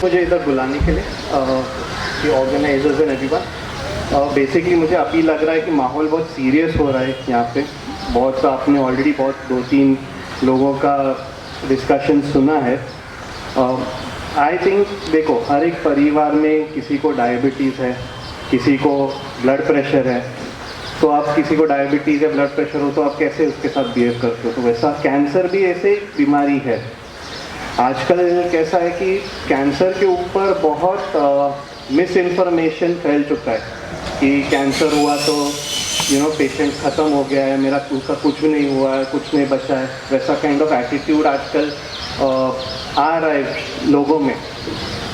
मुझे इधर बुलाने के लिए ऑर्गेनाइजर्स एंड एवरीवन। बेसिकली मुझे अभी लग रहा है कि माहौल बहुत सीरियस हो रहा है यहाँ पे। बहुत आपने ऑलरेडी बहुत 2-3 लोगों का डिस्कशन सुना है। आई थिंक देखो, हर एक परिवार में किसी को डायबिटीज़ है, किसी को ब्लड प्रेशर है। तो आप किसी को डायबिटीज़ या ब्लड प्रेशर हो तो आप कैसे उसके साथ बिहेव करते हो, तो वैसा कैंसर भी ऐसे बीमारी है। आजकल कैसा है कि कैंसर के ऊपर बहुत मिस इन्फॉर्मेशन फैल चुका है कि कैंसर हुआ तो पेशेंट ख़त्म हो गया है, मेरा उसका कुछ भी नहीं हुआ है, कुछ नहीं बचा है। वैसा काइंड ऑफ एटीट्यूड आजकल आ रहा है लोगों में।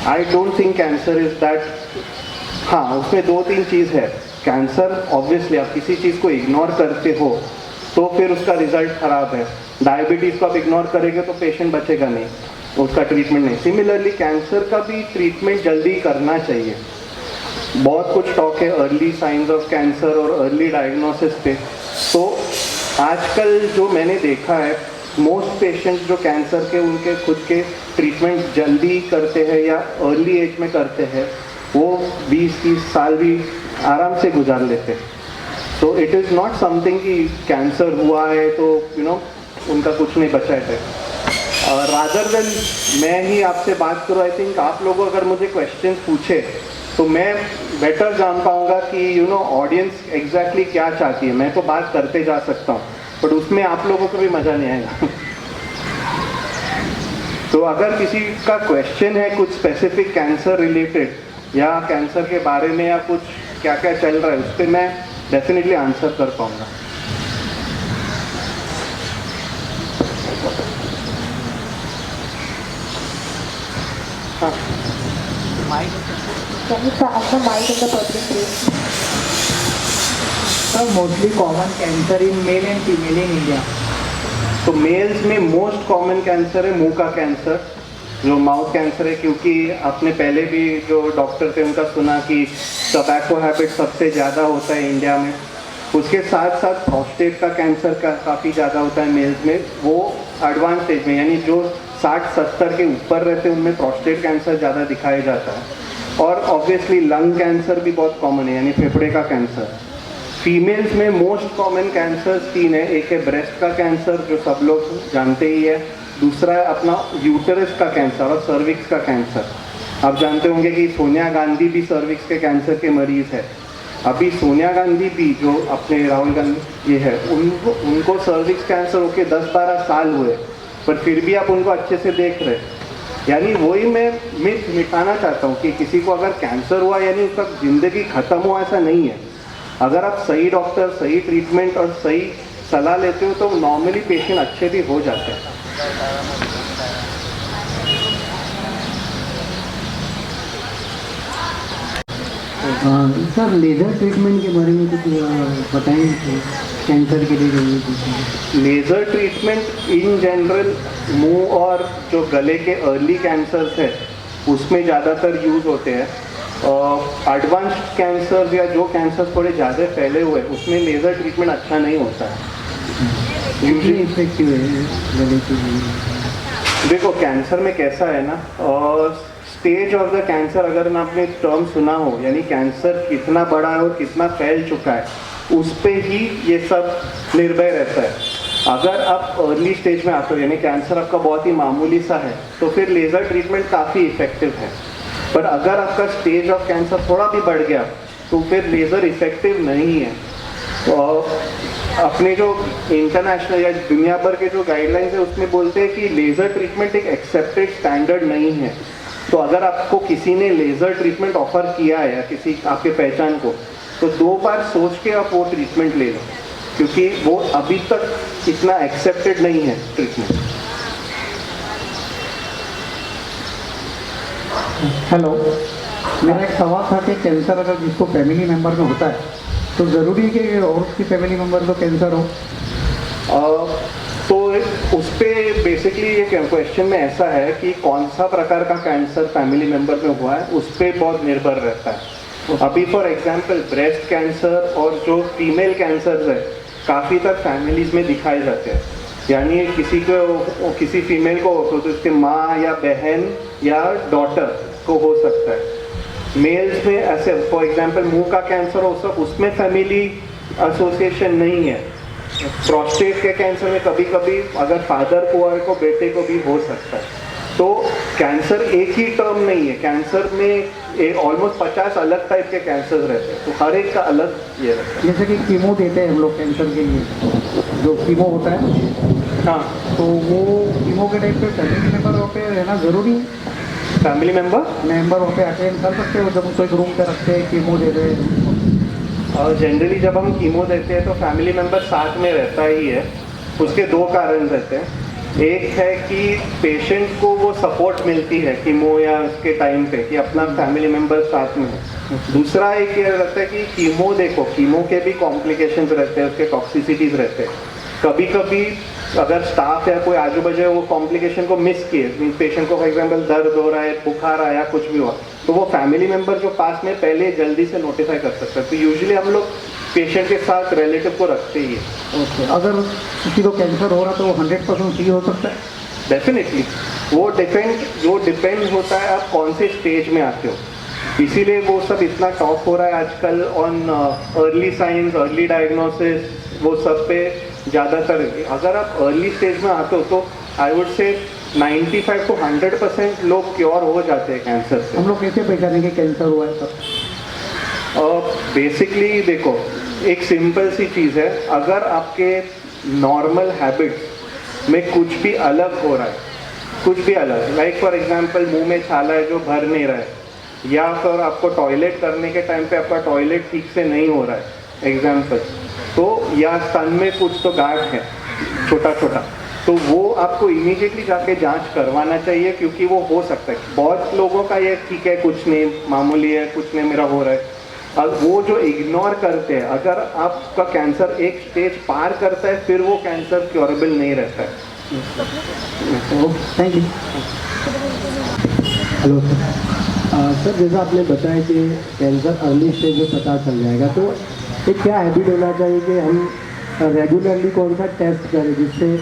I don't think cancer is that. हाँ, उसमें 2-3 चीज़ है। कैंसर ऑब्वियसली आप किसी चीज़ को इग्नोर करते हो तो फिर उसका रिजल्ट ख़राब है। डायबिटीज़ को आप इग्नोर करेंगे तो पेशेंट बचेगा नहीं, उसका ट्रीटमेंट नहीं। सिमिलरली कैंसर का भी ट्रीटमेंट जल्दी करना चाहिए। बहुत कुछ टॉक है अर्ली साइंस ऑफ कैंसर और अर्ली डायग्नोसिस पे। तो आजकल जो मैंने देखा है, मोस्ट पेशेंट्स जो कैंसर के उनके खुद के ट्रीटमेंट जल्दी करते हैं या अर्ली एज में करते हैं, वो 20-30 साल भी आराम से गुजार लेते हैं। तो इट इज़ नॉट समथिंग कि कैंसर हुआ है तो उनका कुछ नहीं बचा है। रादर देन मैं ही आपसे बात करूँ, आई थिंक आप लोगों अगर मुझे क्वेश्चन पूछे तो मैं बेटर जान पाऊँगा कि ऑडियंस एग्जैक्टली क्या चाहती है। मैं तो बात करते जा सकता हूँ, बट उसमें आप लोगों को भी मज़ा नहीं आएगा। तो अगर किसी का क्वेश्चन है कुछ स्पेसिफिक कैंसर रिलेटेड या कैंसर के बारे में या कुछ क्या क्या चल रहा है, उस पर मैं डेफिनेटली आंसर कर पाऊँगा। हाँ, mostly common cancer in male and female in India. तो मेल्स में मोस्ट कॉमन कैंसर है मुंह का कैंसर, जो माउथ कैंसर है। क्योंकि आपने पहले भी जो डॉक्टर थे उनका सुना कि टबैको हैबिट सबसे ज़्यादा होता है इंडिया में। उसके साथ साथ प्रोस्टेट का कैंसर का काफ़ी ज़्यादा होता है मेल्स में, वो एडवांस स्टेज में, यानी जो 60-70 के ऊपर रहते हैं उनमें प्रोस्टेट कैंसर ज़्यादा दिखाया जाता है। और ऑब्वियसली लंग कैंसर भी बहुत कॉमन है, यानी फेफड़े का कैंसर। फीमेल्स में मोस्ट कॉमन कैंसर्स 3 है। एक है ब्रेस्ट का कैंसर जो सब लोग जानते ही है, दूसरा है अपना यूटरस का कैंसर और सर्विक्स का कैंसर। आप जानते होंगे कि सोनिया गांधी भी सर्विक्स के कैंसर के मरीज़ है। अभी सोनिया गांधी भी जो अपने राहुल गांधी ये है, उनको सर्विक्स कैंसर होके 10-12 साल हुए, पर फिर भी आप उनको अच्छे से देख रहे। यानी वही मैं मिथ मिटाना चाहता हूँ कि किसी को अगर कैंसर हुआ यानी उसका ज़िंदगी ख़त्म हुआ, ऐसा नहीं है। अगर आप सही डॉक्टर, सही ट्रीटमेंट और सही सलाह लेते हो तो नॉर्मली पेशेंट अच्छे भी हो जाते हैं। सर, लेज़र ट्रीटमेंट के बारे में कुछ बताएंगे कैंसर के लिए? लेज़र ट्रीटमेंट इन जनरल मुंह और जो गले के अर्ली कैंसर्स है उसमें ज़्यादातर यूज़ होते हैं। एडवांस्ड कैंसर या जो कैंसर थोड़े ज़्यादा फैले हुए उसमें लेज़र ट्रीटमेंट अच्छा नहीं होता है। यूजली इफेक्टिव है गले के लिए? देखो, कैंसर में कैसा है ना, स्टेज ऑफ द कैंसर अगर ना आपने टर्म सुना हो, यानी कैंसर कितना बड़ा है और कितना फैल चुका है, उस पे ही ये सब निर्भर रहता है। अगर आप अर्ली स्टेज में आते हो यानी कैंसर आपका बहुत ही मामूली सा है तो फिर लेज़र ट्रीटमेंट काफ़ी इफ़ेक्टिव है। पर अगर आपका स्टेज ऑफ कैंसर थोड़ा भी बढ़ गया तो फिर लेज़र इफ़ेक्टिव नहीं है। तो अपने जो इंटरनेशनल या दुनिया भर के जो गाइडलाइंस है उसमें बोलते हैं कि लेज़र ट्रीटमेंट एक एक्सेप्टेड स्टैंडर्ड नहीं है। तो अगर आपको किसी ने लेज़र ट्रीटमेंट ऑफर किया है या किसी आपके पहचान को, तो 2 बार सोच के आप वो ट्रीटमेंट ले लो, क्योंकि वो अभी तक इतना एक्सेप्टेड नहीं है ट्रीटमेंट। हेलो, मेरा एक सवाल था कि कैंसर अगर जिसको फैमिली मेम्बर में होता है तो ज़रूरी है कि और उसकी फैमिली मेम्बर को कैंसर हो? तो उस पर बेसिकली ये क्वेश्चन में ऐसा है कि कौन सा प्रकार का कैंसर फैमिली मेम्बर में हुआ है उस पर बहुत निर्भर रहता है। अभी फॉर एग्जांपल ब्रेस्ट कैंसर और जो फीमेल कैंसर है काफ़ी तक फैमिलीज़ में दिखाए जाते हैं। यानी किसी फीमेल को हो तो उसके माँ या बहन या डॉटर को हो सकता है। मेल्स में ऐसे फॉर एग्जांपल मुंह का कैंसर हो सब उसमें फैमिली एसोसिएशन नहीं है। प्रोस्टेट के कैंसर में कभी कभी अगर फादर को और को बेटे को भी हो सकता है। तो कैंसर एक ही टर्म नहीं है, कैंसर में ऑलमोस्ट 50 अलग टाइप के कैंसर रहते हैं, तो हर एक का अलग ये रहता है। जैसे कि कीमो देते हैं हम लोग कैंसर के लिए, जो कीमो होता है, हाँ, तो वो कीमो के टाइप पे फैमिली मेम्बर वहाँ पे रहना ज़रूरी है? फैमिली मेंबर वहाँ पे अटेंड कर सकते हो जब उसको एक रूम पे रखते हैं, कीमो दे रहे हैं? और जनरली जब हम कीमो देते हैं तो फैमिली मेंबर साथ में रहता ही है। उसके दो कारण रहते हैं। एक है कि पेशेंट को वो सपोर्ट मिलती है कीमो या उसके टाइम पे कि अपना फैमिली मेंबर साथ में है। दूसरा एक ये रहता है कि कीमो देखो, कीमो के भी कॉम्प्लिकेशंस रहते हैं, उसके टॉक्सिसिटीज़ रहते हैं। कभी कभी अगर स्टाफ या कोई आजू बाजू वो कॉम्प्लिकेशन को मिस किए, मीन पेशेंट को फॉर एग्जांपल दर्द हो रहा है, बुखार आया, कुछ भी हुआ, तो वो फैमिली मेंबर जो पास में पहले जल्दी से नोटिफाई कर सकता है। तो यूजुअली हम लोग पेशेंट के साथ रिलेटिव को रखते ही है। ओके, अगर किसी को कैंसर हो रहा तो वो 100% सही हो सकता है? डेफिनेटली वो डिपेंड होता है आप कौन से स्टेज में आते हो, इसीलिए वो सब इतना टॉक हो रहा है आजकल on early signs, early diagnosis, वो सब पे ज़्यादातर। अगर आप अर्ली स्टेज में आते हो तो आई वुड से 95 to 100% लोग क्योर हो जाते हैं कैंसर से। हम लोग कैसे पहचानेंगे कैंसर हुआ है तब? बेसिकली देखो, एक सिंपल सी चीज़ है, अगर आपके नॉर्मल हैबिट्स में कुछ भी अलग हो रहा है, कुछ भी अलग, लाइक फॉर एग्जांपल मुंह में छाला है जो भर नहीं रहा है, या फिर आपको टॉयलेट करने के टाइम पे आपका टॉयलेट ठीक से नहीं हो रहा है एग्जांपल, तो या स्तन में कुछ तो गांठ है छोटा छोटा, तो वो आपको इमीडिएटली जाके जांच करवाना चाहिए, क्योंकि वो हो सकता है। बहुत लोगों का ये ठीक है, कुछ नहीं, मामूली है, कुछ नहीं, मेरा हो रहा है। अब वो जो इग्नोर करते हैं, अगर आपका कैंसर एक स्टेज पार करता है फिर वो कैंसर क्योरेबल नहीं रहता है। Thank you. हेलो सर, जैसा आपने बताया कि कैंसर अर्ली स्टेज में पता चल जाएगा, तो एक क्या हैबिट होना चाहिए कि हम रेगुलरली कौन सा टेस्ट करें जिससे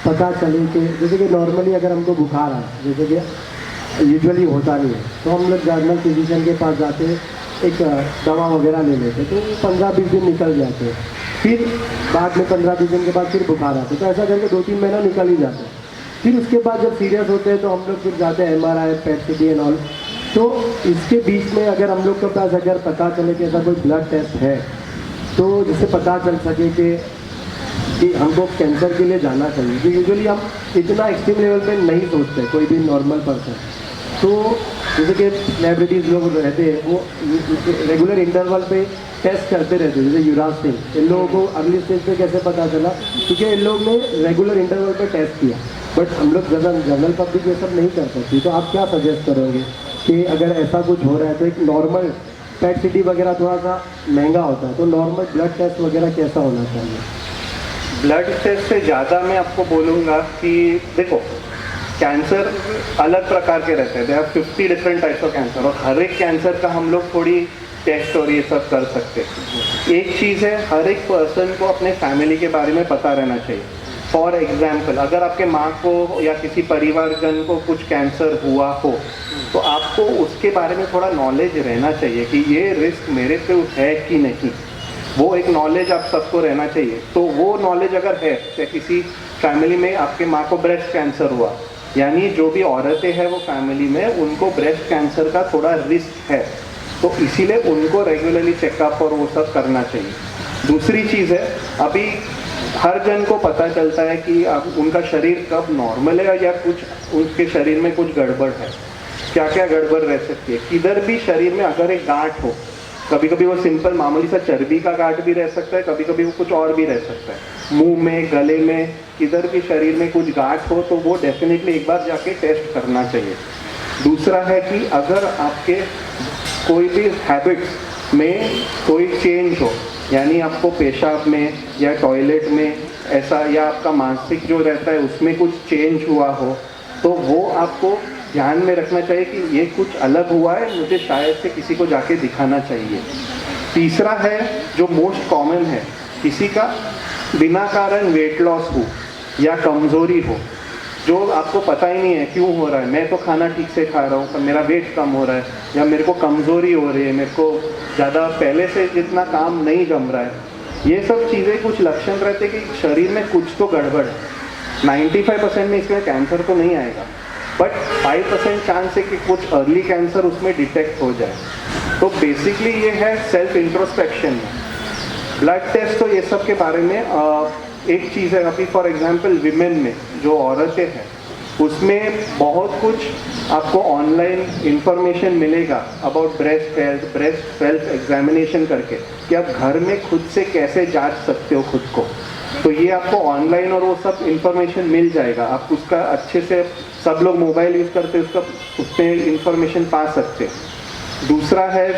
पता चले कि, जैसे कि नॉर्मली अगर हमको बुखार आए, जैसे कि यूजुअली होता नहीं है, तो हम लोग जनरल फिजिशियन के पास जाते हैं, एक दवा वगैरह ले लेते, तो 15-20 दिन निकल जाते हैं, फिर बाद में 15-20 दिन के बाद फिर बुखार आते, तो ऐसा करके 2-3 महीना निकल ही जाते हैं। फिर उसके बाद जब सीरियस होते हैं तो हम लोग फिर जाते हैं MRI, PET-CT एंड ऑल। तो इसके बीच में अगर हम लोग के पास अगर पता चले कि ऐसा कोई ब्लड टेस्ट है, तो जिससे पता चल सके कि हमको कैंसर के लिए जाना चाहिए, तो यूजुअली हम इतना एक्सट्रीम लेवल पे नहीं सोचते कोई भी नॉर्मल पर्सन। तो जैसे कि सेलिब्रिटीज़ लोग रहते हैं, वो रेगुलर इंटरवल पे टेस्ट करते रहते हैं, जैसे युवराज सिंह, इन लोगों को अर्ली स्टेज पे कैसे पता चला, क्योंकि इन लोग ने रेगुलर इंटरवल पे टेस्ट किया। बट हम लोग जनरल पब्लिक ये सब नहीं कर सकती, तो आप क्या सजेस्ट करोगे कि अगर ऐसा कुछ हो रहा है तो एक नॉर्मल PET-CT वगैरह थोड़ा सा महंगा होता है, तो नॉर्मल ब्लड टेस्ट वगैरह कैसा होना चाहिए? ब्लड टेस्ट से ज़्यादा मैं आपको बोलूँगा कि देखो, कैंसर अलग प्रकार के रहते हैं, there are 50 different types of cancer, और हर एक कैंसर का हम लोग थोड़ी टेस्ट और ये सब कर सकते हैं। एक चीज़ है, हर एक पर्सन को अपने फैमिली के बारे में पता रहना चाहिए। फॉर एग्जाम्पल, अगर आपके माँ को या किसी परिवारजन को कुछ कैंसर हुआ हो, तो आपको उसके बारे में थोड़ा नॉलेज रहना चाहिए कि ये रिस्क मेरे पे है कि नहीं, वो एक नॉलेज आप सबको रहना चाहिए। तो वो नॉलेज अगर है, या किसी फैमिली में आपके माँ को ब्रेस्ट कैंसर हुआ, यानी जो भी औरतें हैं वो फैमिली में, उनको ब्रेस्ट कैंसर का थोड़ा रिस्क है, तो इसीलिए उनको रेगुलरली चेकअप और वो सब करना चाहिए। दूसरी चीज़ है, अभी हर जन को पता चलता है कि अब उनका शरीर कब नॉर्मल है या कुछ उसके शरीर में कुछ गड़बड़ है, क्या क्या गड़बड़ रह सकती है। किधर भी शरीर में अगर एक गांठ हो, कभी कभी वो सिंपल मामूली सा चर्बी का गांठ भी रह सकता है, कभी कभी वो कुछ और भी रह सकता है, मुंह में, गले में, किधर भी शरीर में कुछ गांठ हो तो वो डेफिनेटली एक बार जाके टेस्ट करना चाहिए। दूसरा है कि अगर आपके कोई भी हैबिट्स में कोई चेंज हो, यानी आपको पेशाब में या टॉयलेट में ऐसा, या आपका मानसिक जो रहता है उसमें कुछ चेंज हुआ हो, तो वो आपको ध्यान में रखना चाहिए कि ये कुछ अलग हुआ है, मुझे शायद से किसी को जाके दिखाना चाहिए। तीसरा है जो मोस्ट कॉमन है, किसी का बिना कारण वेट लॉस हो या कमज़ोरी हो, जो आपको पता ही नहीं है क्यों हो रहा है। मैं तो खाना ठीक से खा रहा हूँ पर मेरा वेट कम हो रहा है, या मेरे को कमज़ोरी हो रही है, मेरे को ज़्यादा पहले से जितना काम नहीं जम रहा है। ये सब चीज़ें कुछ लक्षण रहते कि शरीर में कुछ तो गड़बड़ है। 95% में इसमें कैंसर तो नहीं आएगा, बट 5% चांस है कि कुछ अर्ली कैंसर उसमें डिटेक्ट हो जाए। तो बेसिकली ये है सेल्फ इंट्रोस्पेक्शन में। ब्लड टेस्ट तो ये सब के बारे में एक चीज़ है। अभी फॉर एग्जांपल विमेन में जो औरतें हैं उसमें बहुत कुछ आपको ऑनलाइन इंफॉर्मेशन मिलेगा about breast health, breast self examination करके, कि आप घर में खुद से कैसे जांच सकते हो खुद को। तो ये आपको ऑनलाइन और वो सब इंफॉर्मेशन मिल जाएगा। आप उसका अच्छे से, सब लोग मोबाइल यूज़ करते हैं, उसका उसमें इंफॉर्मेशन पा सकते हैं। दूसरा है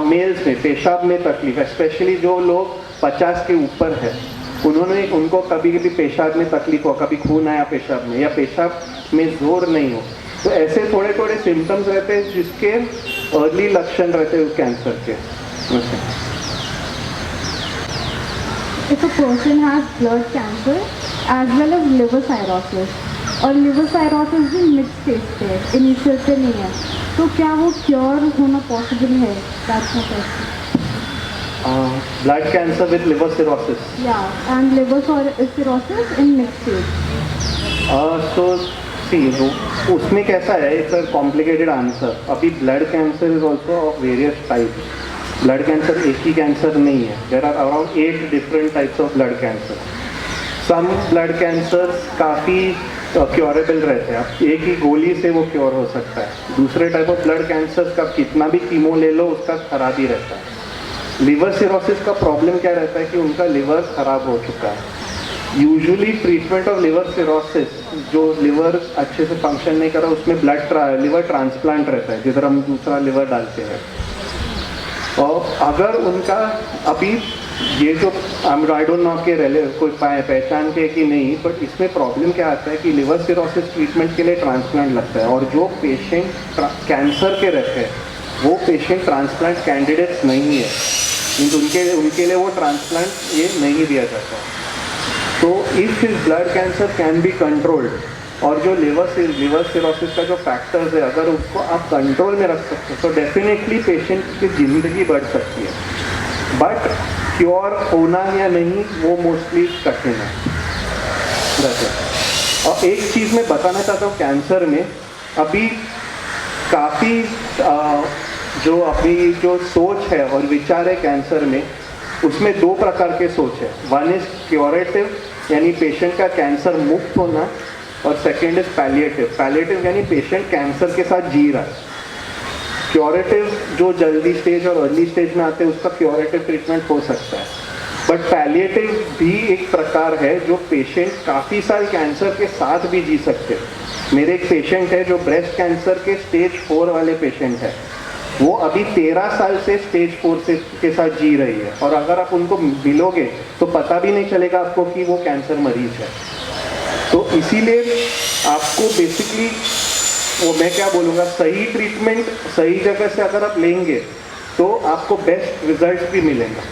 मेल्स में पेशाब में तकलीफ, स्पेशली जो लोग 50 के ऊपर है, उनको कभी कभी पेशाब में तकलीफ हो, कभी खून आया पेशाब में, या पेशाब में जोर नहीं हो, तो ऐसे थोड़े थोड़े सिम्टम्स रहते हैं जिसके अर्ली लक्षण रहते हैं कैंसर के। If a person has blood cancer as well as liver cirrhosis, और liver cirrhosis भी mid stage पे है, initial पे नहीं है, तो क्या वो क्योर होना पॉसिबल है? That's my question. Blood cancer with liver cirrhosis. Yeah, and liver cirrhosis in mid stage. So see, उसमें कैसा है, इट्स अ कॉम्प्लिकेटेड आंसर। अभी blood cancer is also of various types. Blood cancer एक ही cancer नहीं है, there are around 8 different types of blood cancer. Some blood cancers काफ़ी curable रहते हैं, आप एक ही गोली से वो क्योर हो सकता है। दूसरे टाइप ऑफ ब्लड कैंसर्स का कितना भी कीमो ले लो उसका खराब ही रहता है। लिवर सिरोसिस का प्रॉब्लम क्या रहता है कि उनका लिवर खराब हो चुका है। Usually treatment of liver cirrhosis, जो लिवर अच्छे से फंक्शन नहीं कर रहा, उसमें लिवर ट्रांसप्लांट रहता है, जिधर हम दूसरा लिवर डालते हैं। और अगर उनका अभी ये जो आई डोंट नो के कोई पहचान के कि नहीं, बट इसमें प्रॉब्लम क्या आता है कि लिवर सिरोसिस ट्रीटमेंट के लिए ट्रांसप्लांट लगता है, और जो पेशेंट कैंसर के रहते हैं वो पेशेंट ट्रांसप्लांट कैंडिडेट्स नहीं है, उनके लिए वो ट्रांसप्लांट ये नहीं दिया जाता। तो if his blood cancer can be controlled, और जो लिवर सिरोसिस का जो फैक्टर्स है अगर उसको आप कंट्रोल में रख सकते हो तो डेफिनेटली पेशेंट की ज़िंदगी बढ़ सकती है। बट क्योर होना या नहीं वो मोस्टली कठिन है। और एक चीज़ मैं बताना चाहता हूँ, कैंसर में अभी काफ़ी जो सोच है और विचार है कैंसर में, उसमें 2 प्रकार के सोच है। वन इज़ क्योरेटिव, यानी पेशेंट का कैंसर मुक्त होना, और सेकेंड इज पैलिएटिव। पैलिएटिव यानी पेशेंट कैंसर के साथ जी रहा है। क्योरेटिव जो जल्दी स्टेज और अर्ली स्टेज में आते हैं उसका क्योरेटिव ट्रीटमेंट हो सकता है, बट पैलिएटिव भी एक प्रकार है जो पेशेंट काफ़ी साल कैंसर के साथ भी जी सकते हैं। मेरे एक पेशेंट है जो ब्रेस्ट कैंसर के स्टेज 4 वाले पेशेंट है, वो अभी 13 साल से स्टेज 4 के साथ जी रही है, और अगर आप उनको मिलोगे तो पता भी नहीं चलेगा आपको कि वो कैंसर मरीज है। तो इसीलिए आपको बेसिकली वो मैं क्या बोलूँगा, सही ट्रीटमेंट सही जगह से अगर आप लेंगे तो आपको बेस्ट रिजल्ट भी मिलेगा।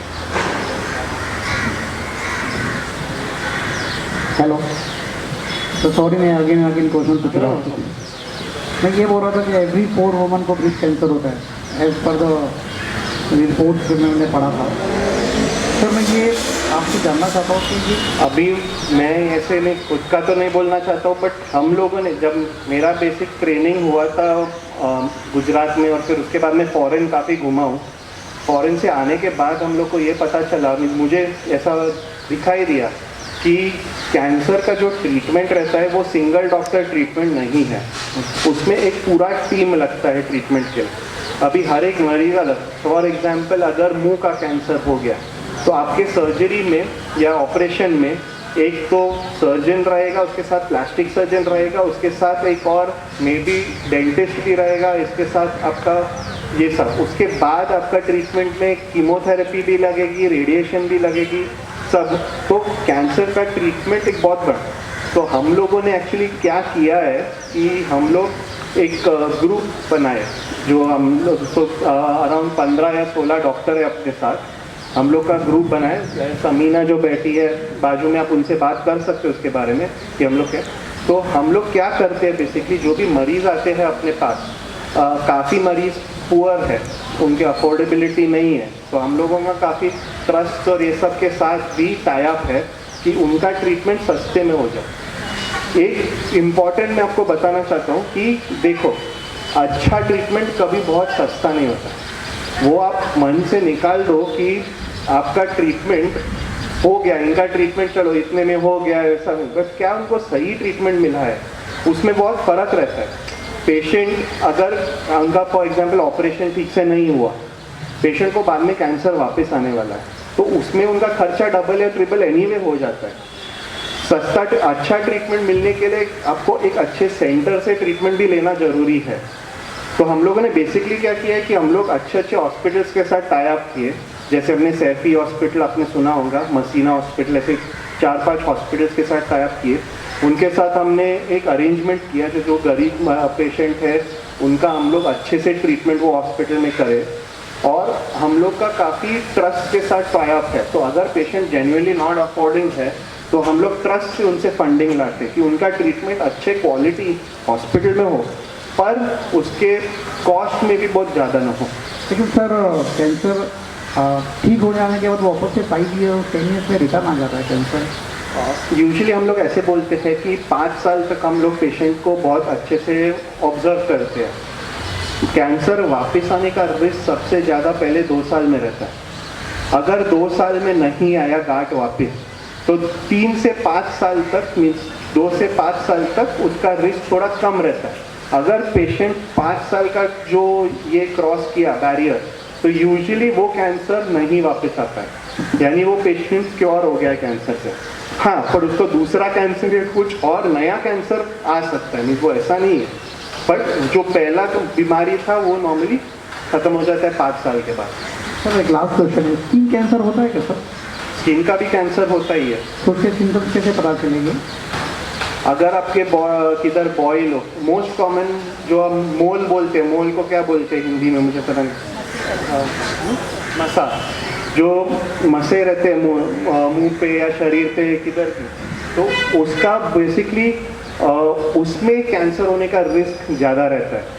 हेलो, तो सॉरी मैं अगेन क्वेश्चन पूछ रहा हूँ। मैं ये बोल रहा था कि एवरी 4 वुमन को ब्रेस्ट कैंसर होता है, एज पर द रिपोर्ट जो मैंने पढ़ा था। सर मैं ये आपसे जानना चाहता हूँ कि अभी मैं ऐसे नहीं खुद का तो नहीं बोलना चाहता हूँ, बट हम लोगों ने, जब मेरा बेसिक ट्रेनिंग हुआ था गुजरात में, और फिर उसके बाद मैं फ़ॉरेन काफ़ी घूमा हूँ। फ़ॉरेन से आने के बाद हम लोग को ये पता चला, मुझे ऐसा दिखाई दिया कि कैंसर का जो ट्रीटमेंट रहता है वो सिंगल डॉक्टर ट्रीटमेंट नहीं है, उसमें एक पूरा टीम लगता है ट्रीटमेंट के लिए। अभी हर एक मरीज अलग, फॉर एग्जांपल अगर मुंह का कैंसर हो गया तो आपके सर्जरी में या ऑपरेशन में एक तो सर्जन रहेगा, उसके साथ प्लास्टिक सर्जन रहेगा, उसके साथ एक और मे बी डेंटिस्ट भी रहेगा, इसके साथ आपका ये सब। उसके बाद आपका ट्रीटमेंट में कीमोथेरेपी भी लगेगी, रेडिएशन भी लगेगी, सब। तो कैंसर का ट्रीटमेंट एक बहुत बड़ा। तो हम लोगों ने एक्चुअली क्या किया है कि हम लोग एक ग्रुप बनाए, जो हम लोग अराउंड 15 या 16 डॉक्टर है अपने साथ, हम लोग का ग्रुप बनाए। समीना जो बैठी है बाजू में, आप उनसे बात कर सकते हो उसके बारे में कि हम लोग क्या। तो हम लोग क्या करते हैं बेसिकली, जो भी मरीज़ आते हैं अपने पास, काफ़ी मरीज़ पुअर है, उनकी अफोर्डेबिलिटी नहीं है, तो हम लोगों का काफ़ी ट्रस्ट और ये सब के साथ भी टाई अप है कि उनका ट्रीटमेंट सस्ते में हो जाए। एक इम्पॉर्टेंट मैं आपको बताना चाहता हूँ कि देखो, अच्छा ट्रीटमेंट कभी बहुत सस्ता नहीं होता। वो आप मन से निकाल दो कि आपका ट्रीटमेंट हो गया, इनका ट्रीटमेंट चलो इतने में हो गया, ऐसा नहीं, बस क्या उनको सही ट्रीटमेंट मिला है, उसमें बहुत फ़र्क रहता है। पेशेंट अगर उनका फॉर एग्जांपल ऑपरेशन ठीक से नहीं हुआ, पेशेंट को बाद में कैंसर वापस आने वाला है, तो उसमें उनका खर्चा डबल या ट्रिपल एनीवे हो जाता है। सस्ता अच्छा ट्रीटमेंट मिलने के लिए आपको एक अच्छे सेंटर से ट्रीटमेंट भी लेना ज़रूरी है। तो हम लोगों ने बेसिकली क्या किया है कि हम लोग अच्छे अच्छे हॉस्पिटल्स के साथ टाई अप किए, जैसे हमने सैफी हॉस्पिटल आपने सुना होगा, मसीना हॉस्पिटल, ऐसे 4-5 हॉस्पिटल्स के साथ टाई अप किए। उनके साथ हमने एक अरेंजमेंट किया कि जो गरीब पेशेंट है उनका हम लोग अच्छे से ट्रीटमेंट वो हॉस्पिटल में करें, और हम लोग का काफ़ी ट्रस्ट के साथ टाई अप है। तो अगर पेशेंट जेन्युइनली नॉट अफोर्डिंग है तो हम लोग ट्रस्ट से उनसे फंडिंग लाते हैं कि उनका ट्रीटमेंट अच्छे क्वालिटी हॉस्पिटल में हो, पर उसके कॉस्ट में भी बहुत ज़्यादा ना हो। लेकिन सर कैंसर ठीक हो जाने के बाद वापस से 5 ईयर 10 ईयर्स में रिटर्न आ जाता है कैंसर। यूजुअली हम लोग ऐसे बोलते हैं कि 5 साल तक हम लोग पेशेंट को बहुत अच्छे से ऑब्जर्व करते हैं। कैंसर वापस आने का रिस्क सबसे ज़्यादा पहले 2 साल में रहता है। अगर 2 साल में नहीं आया गांठ वापस, तो 3 से 5 साल तक, मीन्स 2 से 5 साल तक उसका रिस्क थोड़ा कम रहता है। अगर पेशेंट 5 साल का जो ये क्रॉस किया बैरियर, तो यूजुअली वो कैंसर नहीं वापस आता है, यानी वो पेशेंट क्योर हो गया है कैंसर से। हाँ, पर उसको दूसरा कैंसर या कुछ और नया कैंसर आ सकता है, नहीं वो ऐसा नहीं है, बट जो पहला बीमारी था वो नॉर्मली ख़त्म हो जाता है 5 साल के बाद। सर एक लास्ट क्वेश्चन है, स्किन कैंसर होता है क्या सर? स्किन का भी कैंसर होता ही है। तो उसके सिम्टम्स कैसे पता चलेंगे? अगर आपके किधर बॉयल हो, मोस्ट कॉमन जो हम मोल बोलते हैं, मोल को क्या बोलते हैं हिंदी में मुझे पता नहीं, मसा, जो मसे रहते हैं मुंह पे या शरीर पे किधर भी, तो उसका बेसिकली उसमें कैंसर होने का रिस्क ज़्यादा रहता है।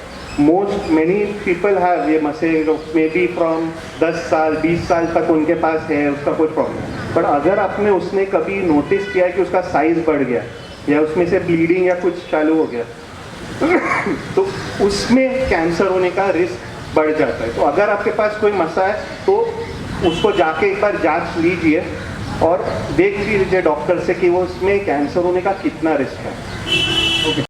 मेनी पीपल हैव ये मसे मे बी फ्रॉम 10 साल 20 साल तक उनके पास है, उसका कुछ प्रॉब्लम, बट अगर आपने उसने कभी नोटिस किया कि उसका साइज़ बढ़ गया या उसमें से ब्लीडिंग या कुछ चालू हो गया तो उसमें कैंसर होने का रिस्क बढ़ जाता है। तो अगर आपके पास कोई मसा है तो उसको जाके एक बार जांच लीजिए और देख लीजिए डॉक्टर से कि वो उसमें कैंसर होने का कितना रिस्क है।